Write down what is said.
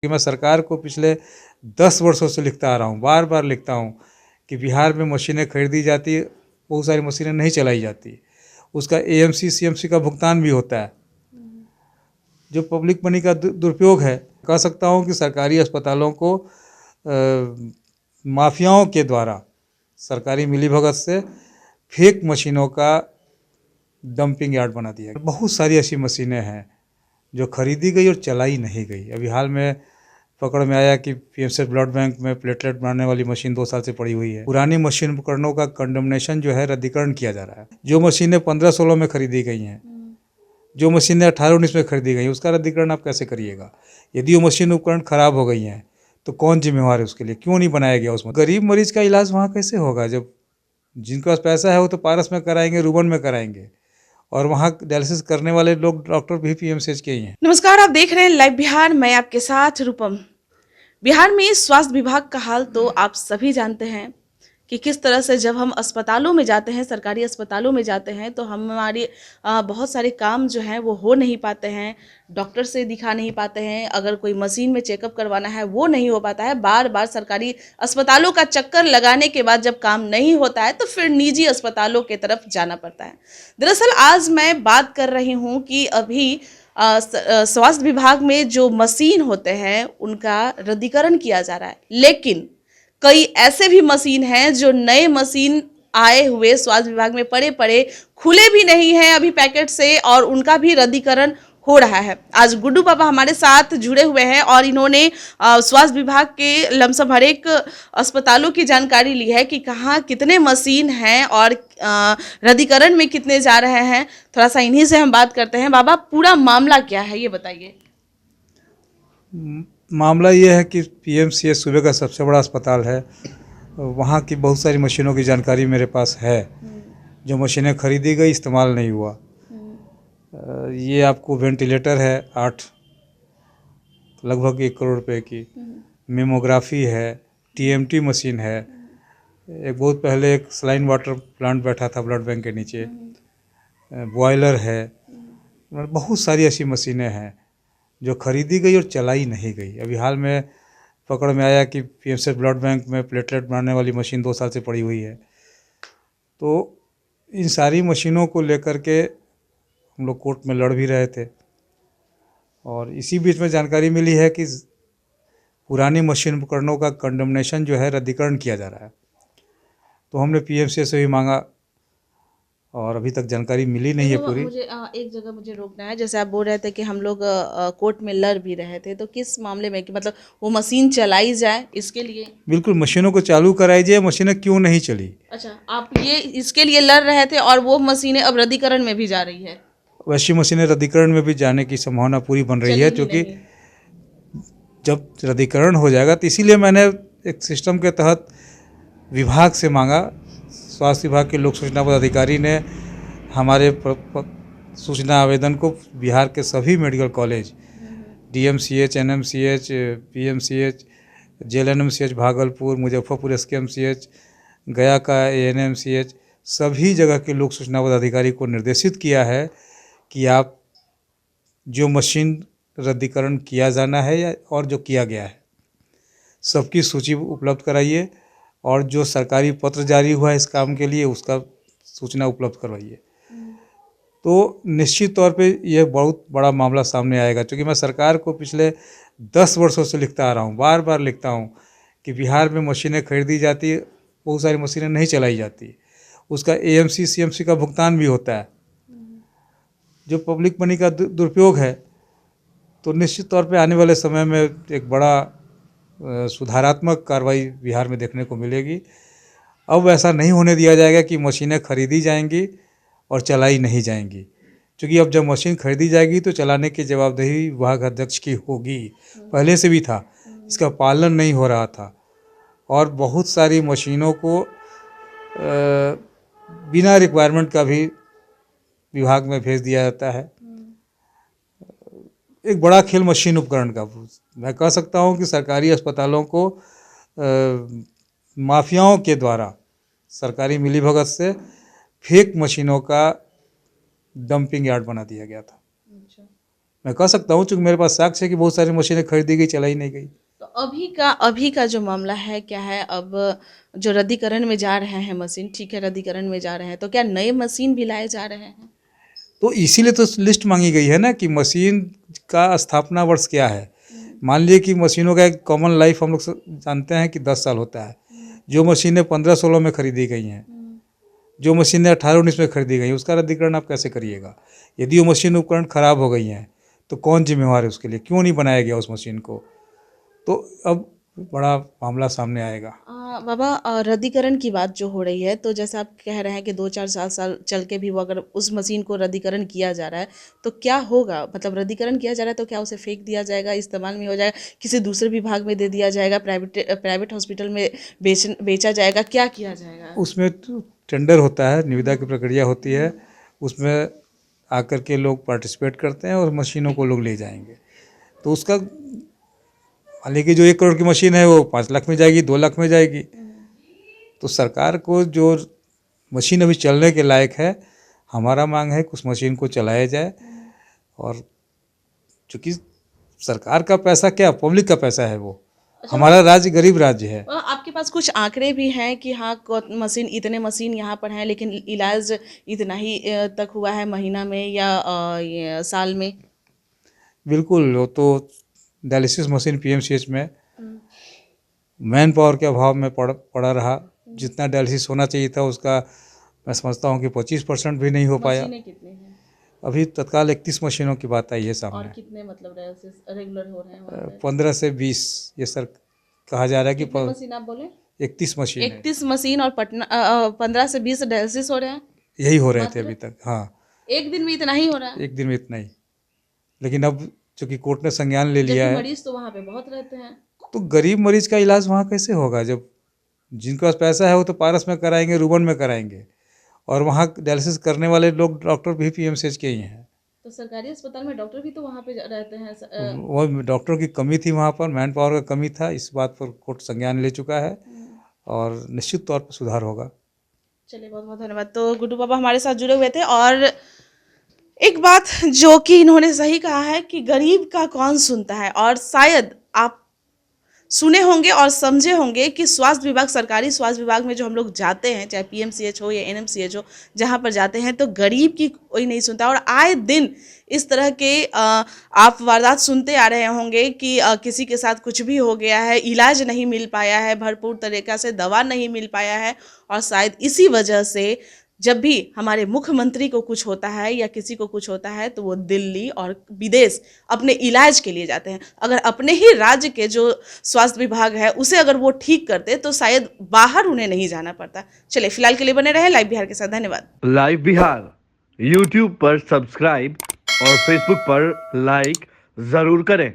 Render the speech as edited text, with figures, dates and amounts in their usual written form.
कि मैं सरकार को पिछले 10 वर्षों से लिखता आ रहा हूँ, बार बार लिखता हूँ कि बिहार में मशीनें खरीदी जाती, बहुत सारी मशीनें नहीं चलाई जाती, उसका एएमसी सीएमसी का भुगतान भी होता है, जो पब्लिक मनी का दुरुपयोग है। कह सकता हूँ कि सरकारी अस्पतालों को माफियाओं के द्वारा सरकारी मिलीभगत से फेक मशीनों का डंपिंग यार्ड बना दिया। बहुत सारी ऐसी मशीनें हैं जो खरीदी गई और चलाई नहीं गई। अभी हाल में पकड़ में आया कि पीएमसीएच ब्लड बैंक में प्लेटलेट बनाने वाली मशीन 2 साल से पड़ी हुई है। पुरानी मशीन उपकरणों का कंडमनेशन जो है रद्दीकरण किया जा रहा है। जो मशीनें 15-16 में खरीदी गई हैं, जो मशीनें 18-19 में खरीदी गई, उसका रद्दीकरण आप कैसे करिएगा? यदि वो मशीन उपकरण खराब हो गई हैं तो कौन जिम्मेवार है उसके लिए? क्यों नहीं बनाया गया उसमें? गरीब मरीज का इलाज वहाँ कैसे होगा? जब जिनके पास पैसा है वो तो पारस में कराएंगे, रूबन में कराएंगे, और वहाँ डायलिसिस करने वाले लोग डॉक्टर भी पीएमसीएच के ही हैं। नमस्कार, आप देख रहे हैं लाइव बिहार। मैं आपके साथ रूपम। बिहार में स्वास्थ्य विभाग का हाल तो आप सभी जानते हैं कि किस तरह से जब हम अस्पतालों में जाते हैं, सरकारी अस्पतालों में जाते हैं, तो हमारी बहुत सारे काम जो हैं वो हो नहीं पाते हैं, डॉक्टर से दिखा नहीं पाते हैं। अगर कोई मशीन में चेकअप करवाना है वो नहीं हो पाता है। बार बार सरकारी अस्पतालों का चक्कर लगाने के बाद जब काम नहीं होता है तो फिर निजी अस्पतालों की तरफ जाना पड़ता है। दरअसल आज मैं बात कर रही हूँ कि अभी स्वास्थ्य विभाग में जो मशीन होते हैं उनका रद्दीकरण किया जा रहा है, लेकिन कई ऐसे भी मशीन हैं जो नए मशीन आए हुए स्वास्थ्य विभाग में पड़े पड़े खुले भी नहीं हैं अभी पैकेट से, और उनका भी रद्दीकरण हो रहा है। आज गुड्डू बाबा हमारे साथ जुड़े हुए हैं और इन्होंने स्वास्थ्य विभाग के लमसम हर एक अस्पतालों की जानकारी ली है कि कहाँ कितने मशीन हैं और रद्दीकरण में कितने जा रहे हैं। थोड़ा सा इन्हीं से हम बात करते हैं। बाबा, पूरा मामला क्या है ये बताइए। मामला ये है कि पीएमसीएच सूबे का सबसे बड़ा अस्पताल है। वहाँ की बहुत सारी मशीनों की जानकारी मेरे पास है। जो मशीनें खरीदी गई, इस्तेमाल नहीं हुआ। ये आपको वेंटिलेटर है 8, लगभग 1 करोड़ रुपए की। मेमोग्राफी है, टीएमटी मशीन है। एक बहुत पहले एक सलाइन वाटर प्लांट बैठा था ब्लड बैंक के नीचे। बॉयलर है। बहुत सारी ऐसी मशीनें हैं जो खरीदी गई और चलाई नहीं गई। अभी हाल में पकड़ में आया कि पीएमसीएच ब्लड बैंक में प्लेटलेट बनाने वाली मशीन 2 साल से पड़ी हुई है। तो इन सारी मशीनों को लेकर के हम लोग कोर्ट में लड़ भी रहे थे, और इसी बीच में जानकारी मिली है कि पुरानी मशीन उपकरणों का कंडमनेशन जो है रद्दीकरण किया जा रहा है। तो हमने पीएमसीएच से भी मांगा और अभी तक जानकारी मिली नहीं है पूरी। मुझे एक जगह मुझे रोकना है। जैसे आप बोल रहे थे कि हम लोग कोर्ट में लड़ भी रहे थे, तो किस मामले में कि मतलब वो मशीन चलाई जाए इसके लिए? बिल्कुल, मशीनों को चालू कराई जाए। मशीनें क्यों नहीं चली? अच्छा, आप ये इसके लिए लड़ रहे थे और वो मशीनें अब रद्दीकरण में भी जा रही है? वैसी मशीनें रद्दीकरण में भी जाने की संभावना पूरी बन रही है, क्योंकि जब रद्दीकरण हो जाएगा तो इसीलिए मैंने एक सिस्टम के तहत विभाग से मांगा। स्वास्थ्य विभाग के लोक सूचना पदाधिकारी ने हमारे सूचना आवेदन को बिहार के सभी medical college, DMCH, NMCH, PMCH, JLNMCH Bhagalpur, Muzaffarpur SKMCH, गया का एएनएमसीएच, सभी जगह के लोक सूचना पदाधिकारी को निर्देशित किया है कि आप जो मशीन रद्दीकरण किया जाना है या और जो किया गया है सबकी सूची उपलब्ध कराइए, और जो सरकारी पत्र जारी हुआ है इस काम के लिए उसका सूचना उपलब्ध करवाइए। तो निश्चित तौर पे यह बहुत बड़ा मामला सामने आएगा, क्योंकि मैं सरकार को पिछले 10 वर्षों से लिखता आ रहा हूँ, बार बार लिखता हूँ कि बिहार में मशीनें खरीदी जाती, बहुत सारी मशीनें नहीं चलाई जाती, उसका एएमसी सीएमसी का भुगतान भी होता है, जो पब्लिक मनी का दुरुपयोग है। तो निश्चित तौर पे आने वाले समय में एक बड़ा सुधारात्मक कार्रवाई बिहार में देखने को मिलेगी। अब ऐसा नहीं होने दिया जाएगा कि मशीनें खरीदी जाएंगी और चलाई नहीं जाएंगी, क्योंकि अब जब मशीन खरीदी जाएगी तो चलाने की जवाबदेही विभाग अध्यक्ष की होगी। पहले से भी था, इसका पालन नहीं हो रहा था, और बहुत सारी मशीनों को बिना रिक्वायरमेंट का भी विभाग में भेज दिया जाता है। एक बड़ा खेल मशीन उपकरण का। मैं कह सकता हूं कि सरकारी अस्पतालों को माफियाओं के द्वारा सरकारी मिलीभगत से फेक मशीनों का डंपिंग यार्ड बना दिया गया था। अच्छा। मैं कह सकता हूँ, चूँकि मेरे पास साक्ष्य है कि बहुत सारी मशीनें खरीदी गई, चलाई नहीं गई। तो अभी का जो मामला है क्या है? अब जो रद्दीकरण में जा रहे हैं मशीन, ठीक है, रद्दीकरण में जा रहे हैं, तो क्या नए मशीन भी लाए जा रहे हैं? तो इसीलिए तो लिस्ट मांगी गई है ना कि मशीन का स्थापना वर्ष क्या है। मान लीजिए कि मशीनों का एक कॉमन लाइफ हम लोग जानते हैं कि 10 साल होता है। जो मशीनें 15-16 में खरीदी गई हैं, जो मशीनें 18-19 में खरीदी गई हैं, उसका रद्दीकरण आप कैसे करिएगा? यदि वो मशीन उपकरण खराब हो गई हैं तो कौन जिम्मेवार है उसके लिए? क्यों नहीं बनाया गया उस मशीन को? तो अब बड़ा मामला सामने आएगा। बाबा, रद्दीकरण की बात जो हो रही है, तो जैसे आप कह रहे हैं कि 2-4 साल चल के भी वो अगर उस मशीन को रद्दीकरण किया जा रहा है तो क्या होगा? मतलब रद्दीकरण किया जा रहा है तो क्या उसे फेंक दिया जाएगा, इस्तेमाल में हो जाएगा, किसी दूसरे विभाग में दे दिया जाएगा, प्राइवेट हॉस्पिटल में बेचा जाएगा, क्या किया जाएगा? उसमें तो टेंडर होता है, निविदा की प्रक्रिया होती है, उसमें आकर के लोग पार्टिसिपेट करते हैं और मशीनों को लोग ले जाएंगे। तो उसका मान लीजिए कि जो 1 करोड़ की मशीन है वो 5 लाख में जाएगी, 2 लाख में जाएगी। तो सरकार को जो मशीन अभी चलने के लायक है, हमारा मांग है कि उस मशीन को चलाया जाए। और चूँकि सरकार का पैसा क्या, पब्लिक का पैसा है वो। हमारा राज्य गरीब राज्य है। आपके पास कुछ आंकड़े भी हैं कि हाँ, इतने मशीन यहाँ पर हैं, लेकिन इलाज इतना ही तक हुआ है महीना में या ये साल में? बिल्कुल, वो तो डायलिसिस मशीन पीएमसीएच में मैन पावर के अभाव में पड़ा रहा। जितना डायलिसिस होना चाहिए था उसका मैं समझता हूँ कि 25% भी नहीं हो पाया। मशीनें कितनी हैं? अभी तत्काल 31 मशीनों की बात आई है और सामने। कितने मतलब रेगुलर हो रहे हैं वहाँ पे? 15 से 20 ये सर कहा जा रहा है कि कितने मशीन आप बोले? 31 मशीन है। 31 मशीन और 15 से 20 डायलिसिस हो रहे हैं? यही हो रहे थे अभी तक। हाँ, एक दिन में इतना ही हो रहा है? एक दिन में इतना ही। लेकिन अब चूँकि कोर्ट ने संज्ञान ले लिया जबकि है, मरीज तो वहाँ पे बहुत रहते हैं। तो गरीब मरीज का इलाज वहाँ कैसे होगा? जब जिनके पास पैसा है वो तो पारस में कराएंगे, रूबन में कराएंगे, और वहाँ डायलिसिस करने वाले लोग डॉक्टर भी पीएमसीएच के ही हैं। तो सरकारी अस्पताल में डॉक्टर भी तो वहाँ पे रहते हैं। वो डॉक्टरों की कमी थी, वहाँ पर मैन पावर का कमी था। इस बात पर कोर्ट संज्ञान ले चुका है और निश्चित तौर पर सुधार होगा। चलिए, बहुत बहुत धन्यवाद। तो गुड्डू बाबा हमारे साथ जुड़े हुए थे, और एक बात जो कि इन्होंने सही कहा है कि गरीब का कौन सुनता है। और शायद आप सुने होंगे और समझे होंगे कि स्वास्थ्य विभाग, सरकारी स्वास्थ्य विभाग में जो हम लोग जाते हैं, चाहे पीएमसीएच हो या एनएमसीएच हो, जहाँ पर जाते हैं तो गरीब की कोई नहीं सुनता। और आए दिन इस तरह के आप वारदात सुनते आ रहे होंगे कि किसी के साथ कुछ भी हो गया है, इलाज नहीं मिल पाया है, भरपूर तरीक़ा से दवा नहीं मिल पाया है, और शायद इसी वजह से जब भी हमारे मुख्यमंत्री को कुछ होता है या किसी को कुछ होता है तो वो दिल्ली और विदेश अपने इलाज के लिए जाते हैं। अगर अपने ही राज्य के जो स्वास्थ्य विभाग है उसे अगर वो ठीक करते तो शायद बाहर उन्हें नहीं जाना पड़ता। चलिए, फिलहाल के लिए बने रहे लाइव बिहार के साथ। धन्यवाद। लाइव बिहार यूट्यूब पर सब्सक्राइब और फेसबुक पर लाइक जरूर करें।